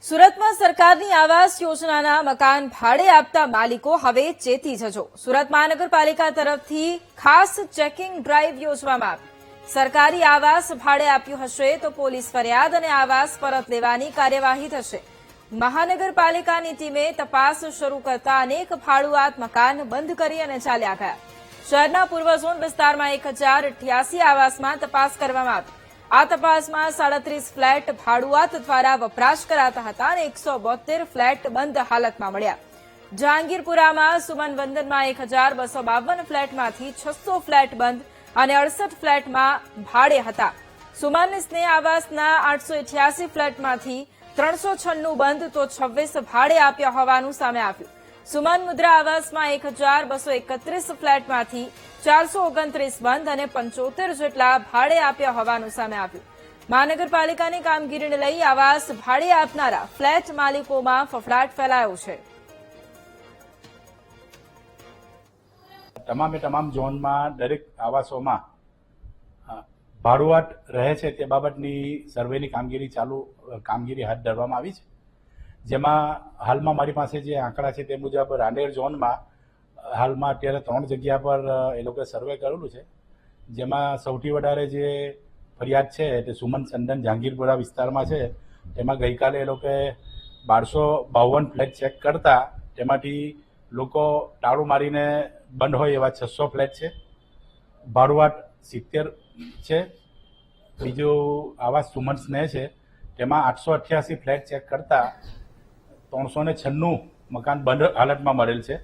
સુરતમાં સરકારની આવાસ યોજનાના મકાન ભાડે આપતા માલિકો હવે ચેતી જજો. સુરત મહાનગરપાલિકા તરફથી ખાસ ચેકિંગ ડ્રાઈવ યોજવામાં આવી. સરકારી આવાસ ભાડે આપ્યું હશે તો પોલીસ ફરિયાદ અને આવાસ પરત લેવાની કાર્યવાહી થશે. મહાનગરપાલિકાની ટીમે તપાસ શરૂ કરતા અનેક ભાડુઆત મકાન બંધ કરી અને ચાલ્યા ગયા. શહેરના પૂર્વ ઝોન વિસ્તારમાં 1088 આવાસમાં તપાસ કરવામાં આવી. આ તપાસમાં 37 ફ્લેટ ભાડુઆત દ્વારા વપરાશ કરાતા હતા અને 172 ફ્લેટ બંધ હાલતમાં મળ્યા. જહાંગીરપુરામાં સુમન વંદનમાં 1252 ફ્લેટમાંથી 600 ફ્લેટ બંધ અને 68 ફ્લેટમાં ભાડે હતા. સુમન સ્નેહ આવાસના 888 ફ્લેટમાંથી 396 બંધ તો 26 ભાડે આપ્યા હોવાનું સામે આવ્યું. સુમન મુદ્રા આવાસમાં 1231 ફ્લેટમાંથી 429 બંધ અને 75 જેટલા ભાડે આપ્યા હોવાનું સામે આવ્યું. મહાનગરપાલિકાની કામગીરીને લઈ આવાસ ભાડે આપનારા ફ્લેટ માલિકોમાં ફફડાટ ફેલાયો છે. તમામ ઝોનમાં દરેક આવાસોમાં ભાડુઆત રહે છે તે બાબતની સર્વેની કામગીરી હાથ ધરવામાં આવી છે. જેમાં હાલમાં મારી પાસે જે આંકડા છે તે મુજબ રાંદેર ઝોનમાં હાલમાં અત્યારે 3 જગ્યા પર એ લોકોએ સર્વે કરેલું છે. જેમાં સૌથી વધારે જે ફરિયાદ છે તે સુમન ચંદન જહાંગીરપુરા વિસ્તારમાં છે. તેમાં ગઈકાલે એ લોકોએ 1252 ફ્લેટ ચેક કરતા તેમાંથી લોકો તાળું મારીને બંધ હોય એવા 600 ફ્લેટ છે. ભાડુઆત 70 છે. બીજું આવાસ સુમન સ્નેહ છે તેમાં 888 ફ્લેટ ચેક કરતા 396 મકાન બંધ હાલતમાં મળેલ છે.